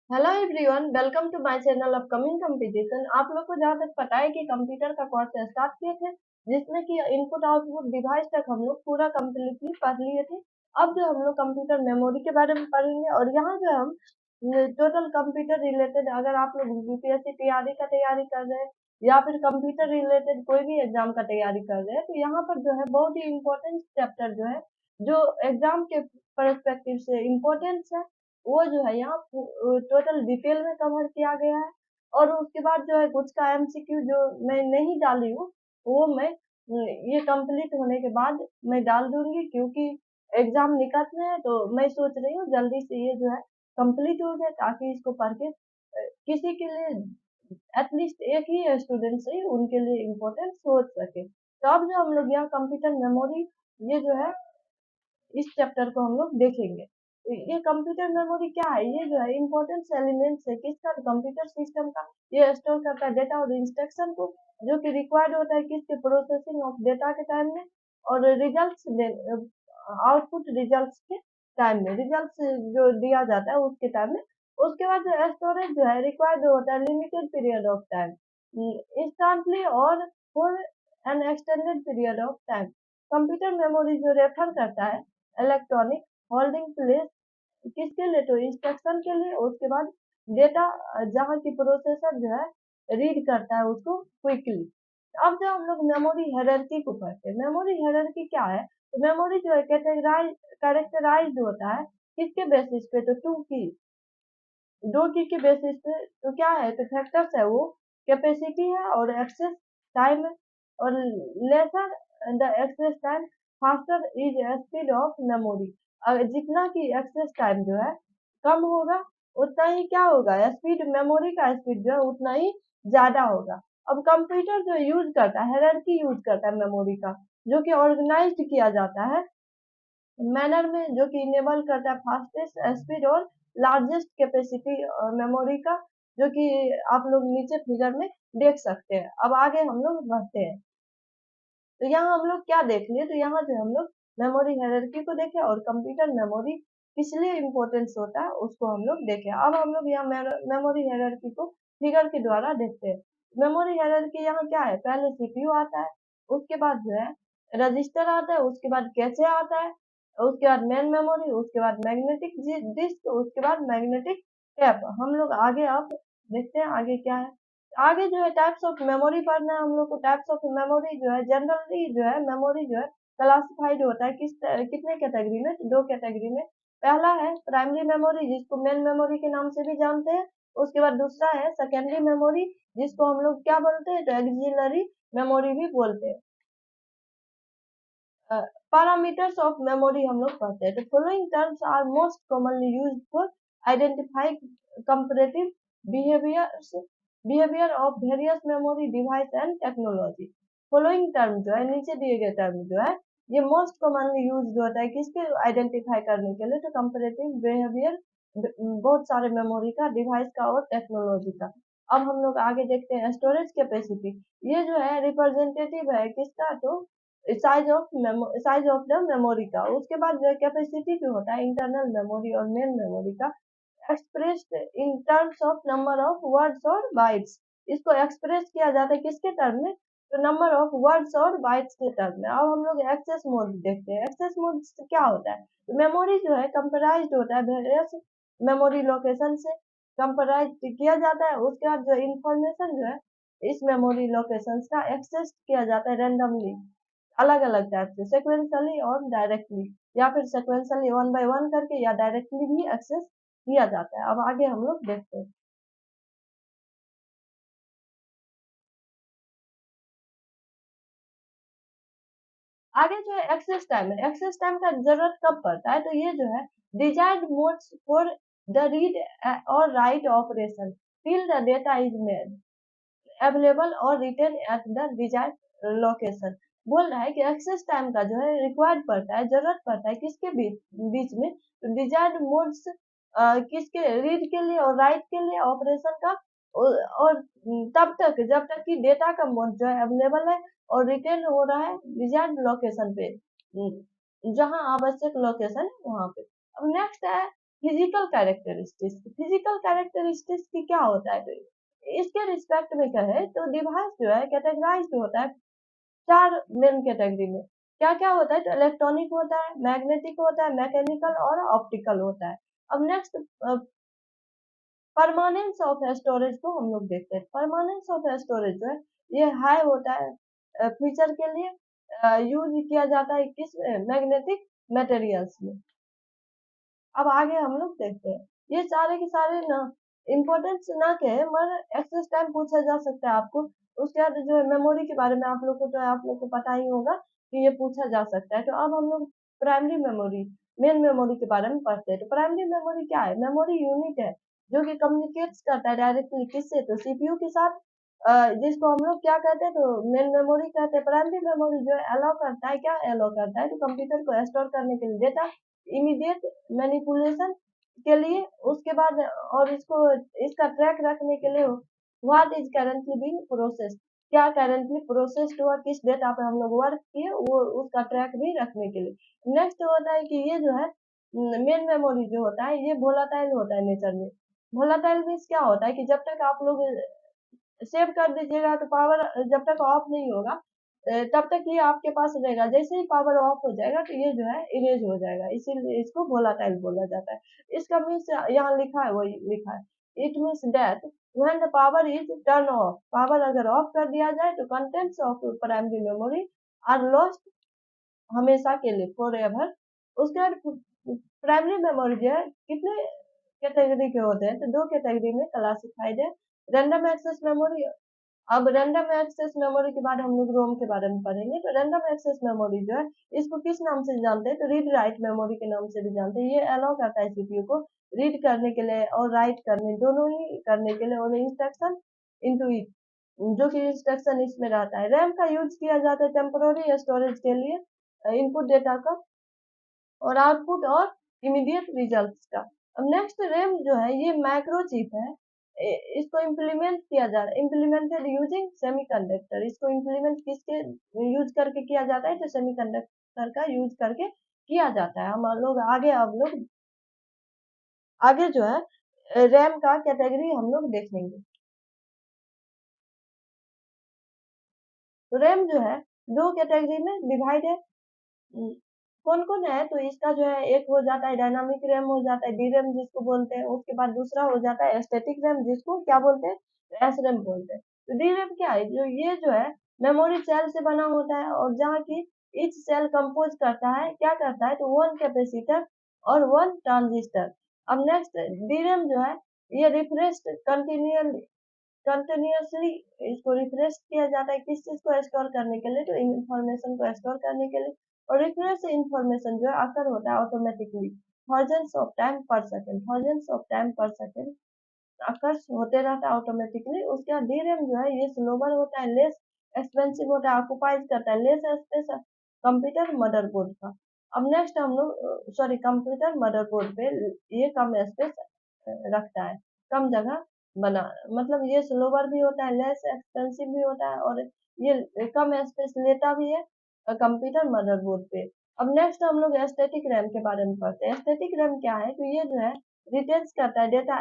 Hello everyone, welcome to my channel upcoming competition. आप लोग को जहाँ तक पता है कि कंप्यूटर का कोर्स स्टार्ट किए थे, जिसमें कि इनपुट आउटपुट डिवाइस तक हम लोग पूरा कम्प्लीटली पढ़ लिए थे। अब जो हम लोग कंप्यूटर मेमोरी के बारे में पढ़ेंगे, और यहाँ जो हम टोटल कंप्यूटर रिलेटेड, अगर आप लोग यूपीएससी तैयारी का तैयारी कर रहे हैं या फिर कंप्यूटर रिलेटेड कोई भी एग्जाम का तैयारी कर रहे हैं, तो यहाँ पर जो है बहुत ही इम्पोर्टेंट चैप्टर जो है, जो एग्जाम के परस्पेक्टिव से इम्पोर्टेंस है, वो जो है यहाँ टोटल डिटेल में कवर किया गया है। और उसके बाद जो है कुछ का एमसीक्यू जो मैं नहीं डाली हूँ, वो मैं ये कंप्लीट होने के बाद मैं डाल दूंगी, क्योंकि एग्जाम निकट में है। तो मैं सोच रही हूँ जल्दी से ये जो है कंप्लीट हो जाए, ताकि इसको पढ़ के किसी के लिए, एटलीस्ट एक ही स्टूडेंट से ही उनके लिए इम्पोर्टेंट सोच सके। तो अब जो हम लोग यहाँ कंप्यूटर मेमोरी, ये जो है इस चैप्टर को हम लोग देखेंगे। तो ये कंप्यूटर मेमोरी क्या है? ये जो है इम्पोर्टेंट एलिमेंट्स है किसका, कंप्यूटर सिस्टम का। ये स्टोर करता है डेटा और इंस्ट्रक्शन को, जो कि रिक्वायर्ड होता है किसके, प्रोसेसिंग ऑफ डेटा के टाइम में, और रिजल्ट्स, आउटपुट रिजल्ट्स के टाइम में, रिजल्ट्स जो दिया जाता है उसके टाइम में। उसके बाद जो स्टोरेज जो है रिक्वायर्ड होता है limited period of time, instantly और for an extended period of time. Computer memory जो रेफर करता है इलेक्ट्रॉनिक होल्डिंग प्लेस किसके लिए, तो इंस्ट्रक्शन के लिए। उसके बाद डेटा जहाँ की प्रोसेसर जो है रीड करता है उसको क्विकली। अब जो हम लोग मेमोरी हायरार्की को पढ़ते हैं, मेमोरी हायरार्की क्या है, तो मेमोरी जो है कैरेक्टराइज होता है किसके बेसिस पे, तो टू की, दो की के बेसिस पे। तो क्या है, तो फैक्टर्स है वो, कैपेसिटी है और एक्सेस टाइम है। और lesser the access time, faster is speed of memory. अगर जितना की एक्सेस टाइम जो है कम होगा, उतना ही क्या होगा, स्पीड, मेमोरी का स्पीड जो है उतना ही ज्यादा होगा। अब कंप्यूटर जो यूज करता है, हायरार्की यूज करता है मेमोरी का, जो कि ऑर्गेनाइज्ड किया जाता है मैनर में, जो कि इनेबल करता है फास्टेस्ट स्पीड और लार्जेस्ट कैपेसिटी मेमोरी का, जो कि आप लोग नीचे फिगर में देख सकते हैं। अब आगे हम लोग बढ़ते हैं। तो यहाँ हम लोग क्या देख लिए, तो यहाँ जो हम लोग मेमोरी हायरार्की को देखे और कंप्यूटर मेमोरी किस लिए इम्पोर्टेंस होता है उसको हम लोग देखे। अब हम लोग यहाँ मेमोरी हायरार्की को फिगर के द्वारा देखते हैं। मेमोरी हायरार्की यहाँ क्या है, पहले सीपीयू आता है, उसके बाद जो है रजिस्टर आता है, उसके बाद कैचे आता है, उसके बाद मेन मेमोरी, उसके बाद मैग्नेटिक डिस्क, उसके बाद मैग्नेटिक टेप। हम लोग आगे अब देखते हैं आगे क्या है। आगे जो है टाइप्स ऑफ मेमोरी पढ़ना है हम लोग को। टाइप्स ऑफ मेमोरी जो है जनरली जो है मेमोरी जो है क्लासिफाइड होता है कितने कैटेगरी में, दो कैटेगरी में। पहला है प्राइमरी मेमोरी, जिसको मेन मेमोरी के नाम से भी जानते हैं। उसके बाद दूसरा है सेकेंडरी मेमोरी, जिसको हम लोग क्या बोलते हैं, तो एक्सिलरी मेमोरी भी बोलते हैं। पैरामीटर्स ऑफ मेमोरी हम लोग पढ़ते हैं। तो following terms are most commonly used for identify comparative behaviours behaviour of various memory device and technology. Following term जो है, नीचे दिए गए टर्म जो है, ये मोस्ट कॉमनली यूज्ड होता है किसके, आइडेंटिफाई करने के लिए, तो कंपैरेटिव बिहेवियर बहुत सारे मेमोरी का, डिवाइस का और टेक्नोलॉजी का। अब हम लोग आगे देखते हैं स्टोरेज कैपेसिटी। ये जो है रिप्रेजेंटेटिव है किसका, तो साइज ऑफ द मेमोरी का। उसके बाद जो है कैपेसिटी जो होता है इंटरनल मेमोरी और मेन मेमोरी का, expressed in terms of number of words और बाइट्स। इसको एक्सप्रेस किया जाता है किसके टर्म में, तो नंबर ऑफ वर्ड्स और बाइट्स के टर्म में। अब हम लोग एक्सेस मोड देखते हैं। एक्सेस मोड क्या होता है, तो मेमोरी जो है कंप्राइज्ड होता है वेरियस मेमोरी लोकेशन से, कंप्राइज किया जाता है। उसके बाद जो इंफॉर्मेशन जो है इस मेमोरी लोकेशन का एक्सेस किया जाता है रेंडमली, अलग अलग टाइप से, सेक्वेंसली और डायरेक्टली, या फिर सेक्वेंसली वन बाय वन करके, या डायरेक्टली भी एक्सेस किया जाता है। अब आगे हम लोग देखते हैं। आगे जो है एक्सेस टाइम है। एक्सेस टाइम का जरूरत कब पड़ता है, तो ये जो है desired modes for the read और write operation till the data is made available और retain at the desired location. बोल रहा है कि एक्सेस टाइम का जो है रिक्वायर्ड पड़ता है, जरूरत पड़ता है किसके बीच बीच में, तो डिजायर्ड मोड्स किसके, रीड के लिए और राइट के लिए ऑपरेशन का, और तब तक जब तक कि डेटा का मोड जो है अवेलेबल है और रिटेन हो रहा है डिजायर्ड लोकेशन पे, जहां आवश्यक लोकेशन है वहां पे। अब नेक्स्ट है फिजिकल कैरेक्टरिस्टिक्स, फिजिकल कैरेक्टरिस्टिक्स की क्या होता है, तो इसके रिस्पेक्ट में कहे तो डिवाइस जो है कैटेगराइज होता है 4 मेन कैटेगरी में। क्या-क्या होता है, तो इलेक्ट्रॉनिक होता है, मैग्नेटिक होता है, मैकेनिकल और ऑप्टिकल होता है। अब नेक्स्ट परमानेंस ऑफ स्टोरेज को हम लोग देखते हैं। परमानेंस ऑफ स्टोरेज जो है ये हाई होता है फ्यूचर के लिए यूज किया जाता है किस मैग्नेटिक मटेरियल्स में। अब आगे हम लोग देखते हैं, ये सारे के सारे ना इम्पोर्टेंस ना के मगर एक्सेस टाइम पूछा जा सकता है आपको। उसके बाद जो है मेमोरी के बारे में आप लोग को पता ही होगा कि ये पूछा जा सकता है। तो अब हम लोग प्राइमरी मेमोरी, मेन मेमोरी के बारे में पढ़ते हैं। तो प्राइमरी मेमोरी क्या है, मेमोरी यूनिट है जो कि कम्युनिकेट्स करता है डायरेक्टली किससे, तो सीपीयू के साथ, जिसको हम लोग क्या कहते हैं, तो मेन मेमोरी कहते हैं। प्राइमरी मेमोरी जो है अलाउ करता है, क्या अलाउ करता है, तो कंप्यूटर को स्टोर करने के लिए डेटा इमीडिएट मैनिपुलेशन के लिए, उसके बाद और इसको इसका ट्रैक रखने के लिए what is currently being processed, क्या करेंटली प्रोसेस्ड हुआ, किस डेटा पे हम लोग वर्क किए, वो उसका ट्रैक भी रखने के लिए। नेक्स्ट होता है कि ये जो है मेन मेमोरी जो होता है ये वोलाटाइल होता है नेचर में। वोलाटाइल मीन्स क्या होता है कि जब तक आप लोग सेव कर दीजिएगा तो पावर जब तक ऑफ नहीं होगा तब तक ये आपके पास रहेगा। जैसे ही पावर ऑफ हो जाएगा तो ये जो है इरेज हो जाएगा, इसीलिए इसको वोलाटाइल बोला जाता है। इसका मीन्स यहाँ लिखा है, वही लिखा है। It means that when the power is turn off, power अगर ऑफ कर दिया जाए तो contents of primary memory are lost हमेशा के लिए, फॉर एवर। उसके बाद प्राइमरी मेमोरी जो है कितने कैटेगरी के होते हैं, तो 2 कैटेगरी में क्लासिफाइड है। Random access memory. अब रैंडम एक्सेस मेमोरी के बाद हम लोग रोम के बारे में पढ़ेंगे। तो रैंडम एक्सेस मेमोरी जो है इसको किस नाम से जानते हैं, तो रीड राइट मेमोरी के नाम से भी जानते हैं। ये अलाउ करता है सीपीयू को रीड करने के लिए और राइट करने, दोनों ही करने के लिए, और इंस्ट्रक्शन इनटू इट, जो कि इंस्ट्रक्शन इसमें रहता है। रैम का यूज किया जाता है टेम्पोररी स्टोरेज के लिए इनपुट डेटा का और आउटपुट और इमीडिएट रिजल्ट्स का। अब नेक्स्ट रैम जो है ये माइक्रोचिप है। इसको इम्प्लीमेंट किया जा रहा है, इम्प्लीमेंटेड यूजिंग सेमीकंडक्टर। इसको इम्प्लीमेंट किसके यूज करके किया जाता है, तो सेमीकंडक्टर का यूज करके किया जाता है। हम लोग आगे, अब लोग आगे जो है रैम का कैटेगरी हम लोग देखेंगे। तो रैम जो है 2 कैटेगरी में डिवाइड है। कौन कौन है, तो इसका जो है एक हो जाता है डायनामिक रैम, हो जाता है डी रैम जिसको बोलते हैं। उसके बाद दूसरा हो जाता है स्टैटिक रैम जिसको क्या बोलते हैं, एस रैम बोलते हैं। तो डी रैम क्या है, जो ये जो है मेमोरी सेल से बना होता है और जहाँ की ईच सेल कंपोज करता है, क्या करता है, तो 1 कैपेसिटर और 1 ट्रांजिस्टर। अब नेक्स्ट डी रैम जो है ये रिफ्रेश्ड कंटिन्यूअसली इसको रिफ्रेश किया जाता है किस चीज को स्टोर करने के लिए, तो इंफॉर्मेशन को स्टोर करने के लिए। और रिफ्रेश इंफॉर्मेशन जो है अक्सर होता है ऑटोमेटिकली थाउजेंड्स ऑफ टाइम पर सेकेंड, थाउजेंड्स ऑफ टाइम पर सेकेंड अक्सर होते रहता है ऑटोमेटिकली। उसके बाद DRAM जो है ये स्लोवर होता है, लेस एक्सपेंसिव होता है, ऑक्युपाइज करता है लेस स्पेस कंप्यूटर मदरबोर्ड का। अब नेक्स्ट हम लोग सॉरी कंप्यूटर मदरबोर्ड पे ये कम स्पेस रखता है, कम जगह बना, मतलब ये स्लोवर भी होता है, लेस एक्सपेंसिव भी होता है और ये कम स्पेस लेता भी है कंप्यूटर मदरबोर्ड पे। अब नेक्स्ट हम लोग स्टैटिक रैम के बारे में पढ़ते हैं। स्टैटिक रैम क्या है, तो ये जो है रिटेन्स करता है data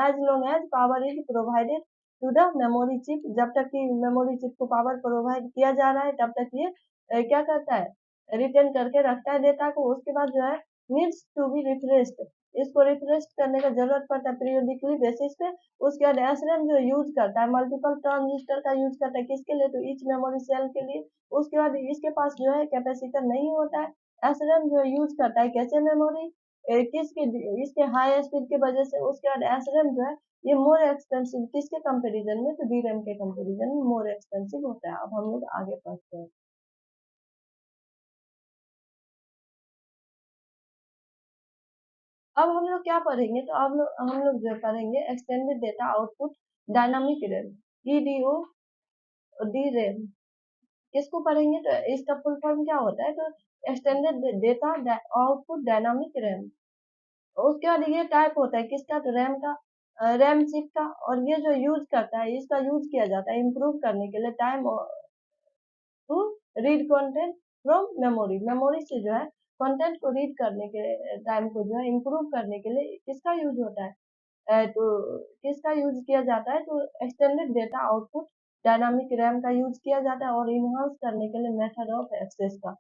as long as power is provided to the memory chip. जब तक कि मेमोरी चिप को पावर प्रोवाइड किया जा रहा है तब तक ये क्या करता है, रिटेन करके रखता है डेटा को। उसके बाद जो है नीड्स टू बी रिफ्रेश्ड, इसको रिफ्रेश करने का जरूरत पड़ता है पीरियोडिकली बेसिस पे। उसके बाद एसरैम जो यूज करता है मल्टीपल ट्रांजिस्टर का यूज करता है किसके लिए, तो ईच मेमोरी सेल के लिए। उसके बाद इसके पास जो है कैपेसिटर नहीं होता है। एसरैम जो यूज करता है कैसे मेमोरी किसके, इसके हाई स्पीड की वजह से। उसके बाद एसरैम जो है ये मोर एक्सपेंसिव किसके कंपैरिजन में, तो DRAM के कंपैरिजन में मोर एक्सपेंसिव होता है। अब हम लोग आगे पढ़ते हैं। अब हम लोग क्या पढ़ेंगे, तो अब हम लोग जो पढ़ेंगे extended data output dynamic RAM, EDO D RAM. किसको पढ़ेंगे, तो इसका फुल फॉर्म क्या होता है, तो extended data output dynamic RAM. उसके बाद ये टाइप होता है किसका, तो रैम का, रैम चिप का। और ये जो यूज करता है, इसका यूज किया जाता है इम्प्रूव करने के लिए time to read content from memory, memory से जो है कंटेंट को रीड करने के टाइम को जो है इम्प्रूव करने के लिए किसका यूज होता है? तो किसका यूज किया जाता है? तो extended data output dynamic RAM का यूज किया जाता है और इनहांस करने के लिए मेथड ऑफ एक्सेस का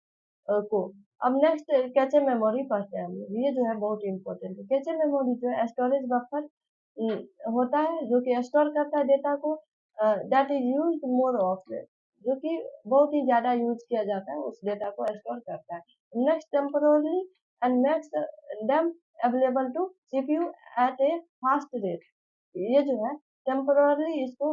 को। अब नेक्स्ट कैचे मेमोरी पढ़ते हैं हम लोग। ये जो है बहुत इंपॉर्टेंट है। कैचे मेमोरी जो है स्टोरेज बफर होता है जो कि स्टोर करता है डेटा को, that is used more of, जो कि बहुत ही ज्यादा यूज किया जाता है, उस डेटा को स्टोर करता है। Next temporarily and makes them available to CPU at a fast rate. ये जो है टेम्पोरली इसको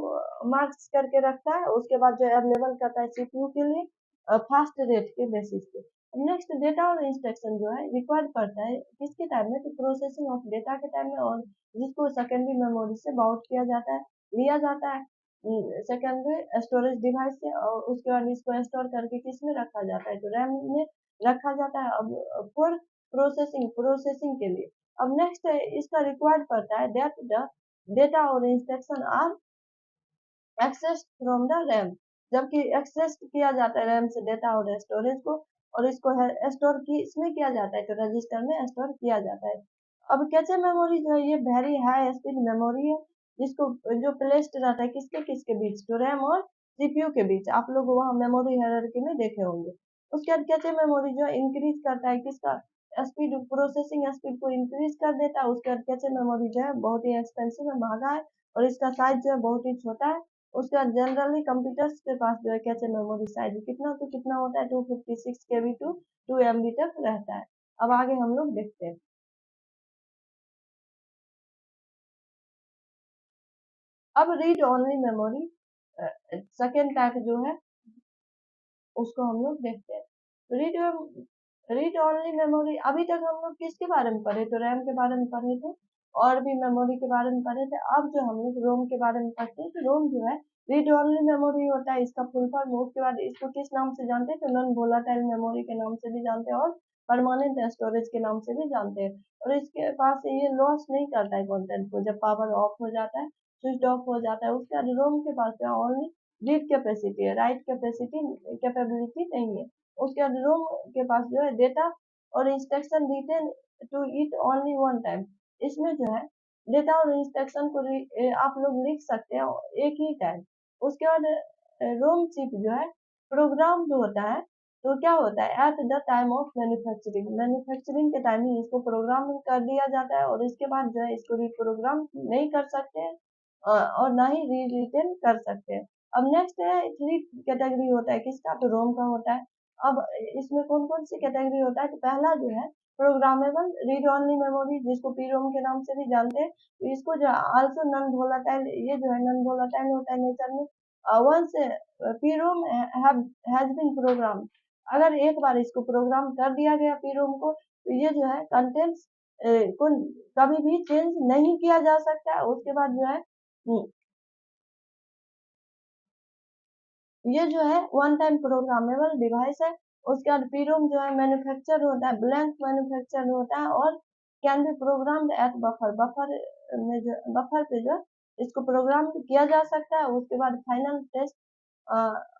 मार्क्स करके रखता है, उसके बाद जो अवेलेबल करता है सीपीयू के लिए फास्ट रेट के बेसिस पे। नेक्स्ट डेटा और इंस्ट्रक्शन जो है रिक्वायर्ड पड़ता है किसके टाइम में? तो प्रोसेसिंग ऑफ डेटा के टाइम में, और जिसको सेकेंडरी मेमोरी से बाउट किया जाता है, लिया जाता है सेकेंडरी स्टोरेज डिवाइस से, और उसके बाद इसको स्टोर करके किस में रखा जाता है? तो रैम में रखा जाता है। अब फॉर प्रोसेसिंग के लिए। अब नेक्स्ट है इसका रिक्वायर्ड पड़ता है दैट द डेटा और instruction are access from the RAM, जबकि एक्सेस किया जाता है रैम से डेटा और स्टोरेज को, और इसको स्टोर की इसमें किया जाता है तो रजिस्टर में स्टोर किया जाता है। अब कैचे मेमोरी जो है ये वेरी हाई स्पीड मेमोरी है, जिसको जो प्लेस्ड रहता है किसके किसके बीच? तो रैम और सीपीयू के बीच। आप लोग वहाँ मेमोरी हायरार्की में देखे होंगे। उसके बाद कैचे मेमोरी जो है इंक्रीज करता है किसका स्पीड? प्रोसेसिंग स्पीड को इंक्रीज कर देता है। उसके बाद कैचे मेमोरी जो है बहुत ही एक्सपेंसिव है, महंगा है, और इसका साइज जो है बहुत ही छोटा है। उसके बाद जनरली कंप्यूटर्स के पास जो है कैचे मेमोरी साइज कितना तो कितना होता है? 256 KB टू 2 MB तक रहता है। अब आगे हम लोग देखते हैं। अब read only memory second type जो है उसको हम लोग देखते हैं। रीड ओनली मेमोरी, अभी तक हम लोग किसके बारे में पढ़े? तो रैम के बारे में पढ़े थे, और भी मेमोरी के बारे में पढ़े थे। अब जो हम लोग रोम के बारे में पढ़ते हैं, तो रोम जो है रीड ओनली मेमोरी होता है, इसका फुल फॉर्म। उसके बाद इसको किस नाम से जानते हैं? तो नॉन वोलाटाइल मेमोरी के नाम से भी जानते हैं, और परमानेंट स्टोरेज के नाम से भी जानते हैं। और इसके पास ये लॉस नहीं करता है कंटेंट को, जब पावर ऑफ हो जाता है, स्विच ऑफ हो जाता है। उसके बाद रोम के पास ओनली रीड कैपेसिटी है, राइट कैपेबिलिटी नहीं है। उसके बाद रोम के पास जो है डेटा और instruction written to it only one time. इसमें जो है डेटा और इंस्ट्रक्शन को आप लोग लिख सकते हैं एक ही टाइम। उसके बाद रोम चिप जो है प्रोग्राम जो होता है, तो क्या होता है? At the time of manufacturing, manufacturing के टाइम ही इसको प्रोग्राम कर दिया जाता है, और इसके बाद जो है इसको रिप्रोग्राम नहीं कर सकते हैं, और ना ही रिटर्न कर सकते हैं। अब नेक्स्ट है थ्री कैटेगरी होता है किसका? तो रोम का होता है। अब इसमें कौन कौन सी कैटेगरी होता है? तो पहला जो है प्रोग्रामेबल रीड ओनली मेमोरी, जिसको पीरोम के नाम से भी जानते हैं। तो इसको जो आल्सो नॉन वोलाटाइल, ये जो है नॉन वोलाटाइल होता है नेचर में। वंस पीरोम हैज बीन प्रोग्राम, अगर एक बार इसको प्रोग्राम कर दिया गया पीरोम को, तो ये जो है कंटेंट्स को कभी भी चेंज नहीं किया जा सकता है। उसके बाद जो है ये जो है वन टाइम प्रोग्रामेबल डिवाइस है। उसके बाद पीरोम जो है मैन्युफैक्चर होता है, ब्लैंक मैन्युफैक्चर होता है, और can be programmed at buffer, में जो बफर पे जो इसको प्रोग्राम किया जा सकता है। उसके बाद फाइनल टेस्ट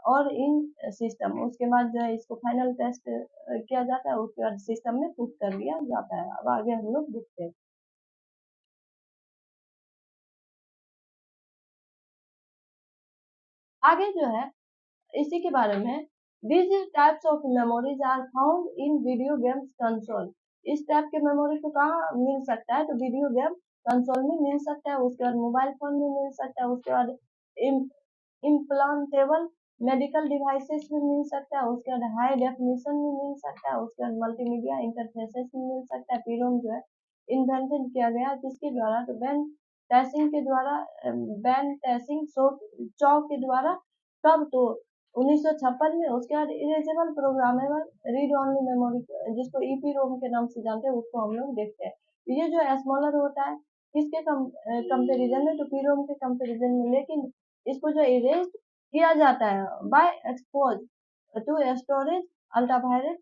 और इन सिस्टम, उसके बाद जो है इसको फाइनल टेस्ट किया जाता है, उसके बाद सिस्टम में पुट कर दिया जाता है। अब आगे हम लोग देखते हैं। आगे जो है इसी के बारे में, these types of memories are found in video games console। इस टाइप के मेमोरी को कहाँ मिल सकता है? तो वीडियो गेम कंसोल में मिल सकता है। उसके बाद मोबाइल फोन में मिल सकता है। उसके बाद इम्प्लांटेबल मेडिकल डिवाइसेस में मिल सकता है। उसके बाद हाई डेफिनेशन में मिल सकता है। उसके बाद मल्टीमीडिया इंटरफेसेस में मिल सकता है। पीरोम जो है इन्वेंटेड किया गया किसके द्वारा? तो बैन टैसिंग के द्वारा, बैन टैसिंग चौ के द्वारा। कब? तो 1956 में। उसके बाद erasable programmable read only memory, जिसको ईपी रोम के नाम से जानते हैं, उसको हम लोग देखते हैं। ये जो स्मॉलर होता है किसके कंपेरिजन में? तो पी रोम के कंपेरिजन में, लेकिन इसको जो इरेज किया जाता है by expose to storage ultraviolet,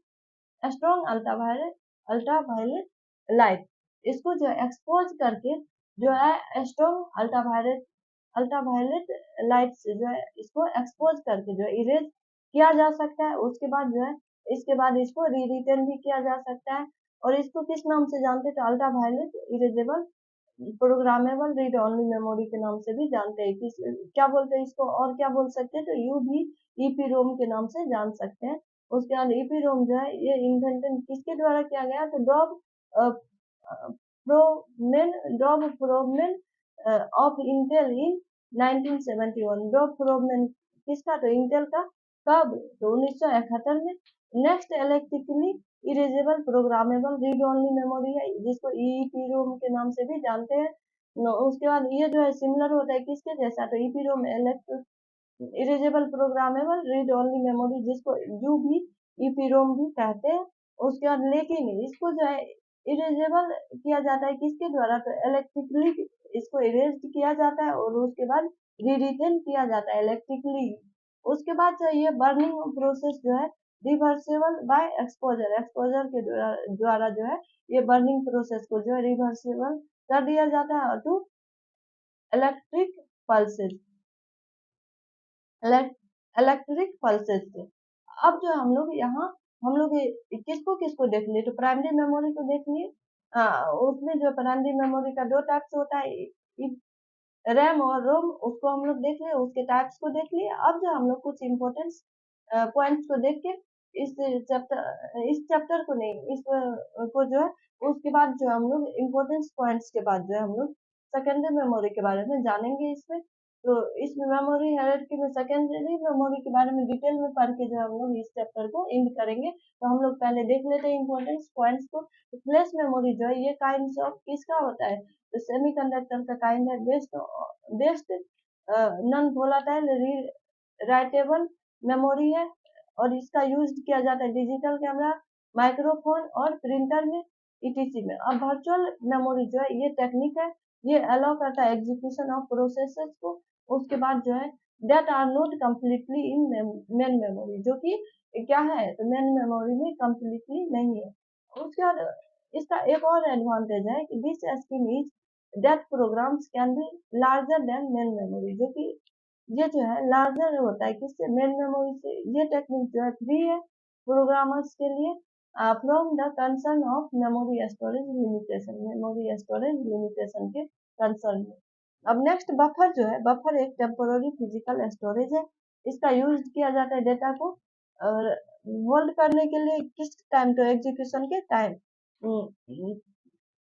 strong ultraviolet light. इसको जो एक्सपोज करके जो है स्ट्रॉन्ग अल्ट्रावायलेट लाइट से जो है इसको एक्सपोज करके जो इरेज किया जा सकता है। उसके बाद जो है इसके बाद इसको री रिटर्न भी किया जा सकता है। और इसको किस नाम से जानते हैं? तो ultra violet erasable programmable read only memory के नाम से भी जानते हैं। किस क्या बोलते हैं इसको, और क्या बोल सकते हैं? तो यू भी ईपीरोम के नाम से जान सकते हैं। उसके बाद ईपीरोम जो है ये इन्वेंटेड किसके द्वारा किया गया? तो Dov Frohman of Intel in 1971। Dov Frohman किसका? तो इंटेल का। कब? तो 1971 में। Next electrically erasable programmable read only memory है, जिसको ईईपीरोम के नाम से भी जानते हैं। उसके बाद ये जो है सिमिलर होता है किसके जैसा? तो EPROM erasable programmable read only memory, जिसको यू भी ईपीरोम भी कहते हैं। उसके बाद लेकिन इसको जो है इरेजेबल किया जाता है किसके द्वारा? तो इलेक्ट्रिकली इसको इरेज किया जाता है और उसके बाद रीरिटेन किया जाता है इलेक्ट्रिकली। उसके बाद जो ये बर्निंग प्रोसेस जो है रिवर्सेबल बाय एक्सपोजर, एक्सपोजर के द्वारा जो है ये बर्निंग प्रोसेस को जो है रिवर्सेबल कर दिया जाता है to electric pulses, electric pulses से। अब जो हम लोग किसको किसको देख लिए? तो प्राइमरी मेमोरी को देख लिए। उसमें जो प्राइमरी मेमोरी का दो टाइप्स होता है, रैम और रोम, उसको हम लोग देख लिए, उसके टाइप्स को देख लिए। अब जो हम लोग कुछ इम्पोर्टेंस पॉइंट्स को देख के इस चैप्टर को नहीं, इस को जो है उसके बाद जो हम लोग इम्पोर्टेंस पॉइंट्स के बाद जो है हम लोग सेकेंडरी मेमोरी के बारे में जानेंगे इसमें। तो इस मेमोरी हायरार्की में सेकेंडरी मेमोरी के बारे में डिटेल में पढ़ के जो हम लोग इस चैप्टर को एंड करेंगे। तो हम लोग पहले देख लेते हैं इम्पोर्टेंस पॉइंट्स को। फ्लैश मेमोरी जो है ये काइंड ऑफ किसका होता है? तो सेमीकंडक्टर का काइंड है, based non volatile writable memory है। और इसका यूज किया जाता है डिजिटल कैमरा, माइक्रोफोन और प्रिंटर में, ईटीसी में। अब वर्चुअल मेमोरी जो है ये टेक्निक है, ये अलाउ करता है एग्जीक्यूशन ऑफ प्रोसेसेस को। उसके बाद जो है that are not completely in main memory, जो कि क्या है? तो मेन मेमोरी में कम्प्लीटली नहीं है। उसके बाद इसका एक और एडवांटेज है कि this scheme is that programs can be larger than main memory, जो कि ये जो है लार्जर होता है किससे? मेन मेमोरी से। ये टेक्निक जो है फ्री है प्रोग्रामर्स के लिए from the concern of memory storage limitation, memory storage limitation के कंसर्न में। अब नेक्स्ट बफर जो है, बफर एक टेम्पोररी फिजिकल स्टोरेज है। इसका यूज किया जाता है डेटा को होल्ड करने के लिए किस टाइम? तो एग्जीक्यूशन के टाइम,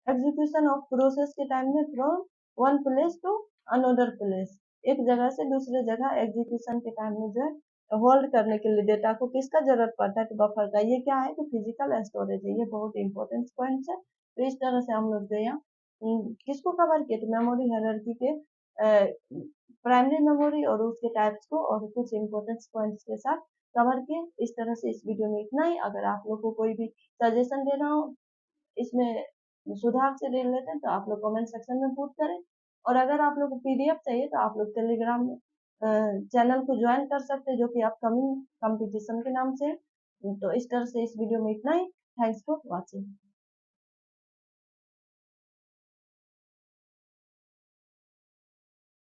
एग्जीक्यूशन ऑफ प्रोसेस के टाइम में from one place to another place, एक जगह से दूसरे जगह एग्जीक्यूशन के टाइम में जो है होल्ड करने के लिए डेटा को किसका जरूरत पड़ता है? तो बफर का। ये क्या है? तो फिजिकल स्टोरेज है। ये बहुत इंपॉर्टेंट पॉइंट है। तो इस तरह से हम लोग जो यहाँ किसको कवर किए? तो मेमोरी हायरार्की के प्राइमरी मेमोरी और उसके टाइप्स को और कुछ इंपॉर्टेंट पॉइंट्स के साथ कवर किए। इस तरह से इस वीडियो में इतना ही। अगर आप लोग को कोई भी सजेशन देना हो इसमें सुधार से रिलेटेड, तो आप लोग कमेंट सेक्शन में पूछ करें। और अगर आप लोग को पीडीएफ चाहिए तो आप लोग टेलीग्राम चैनल को ज्वाइन कर सकते हैं, जो कि अपकमिंग कंपटीशन के नाम से है। तो इस तरह से इस वीडियो में इतना ही। Thanks for watching.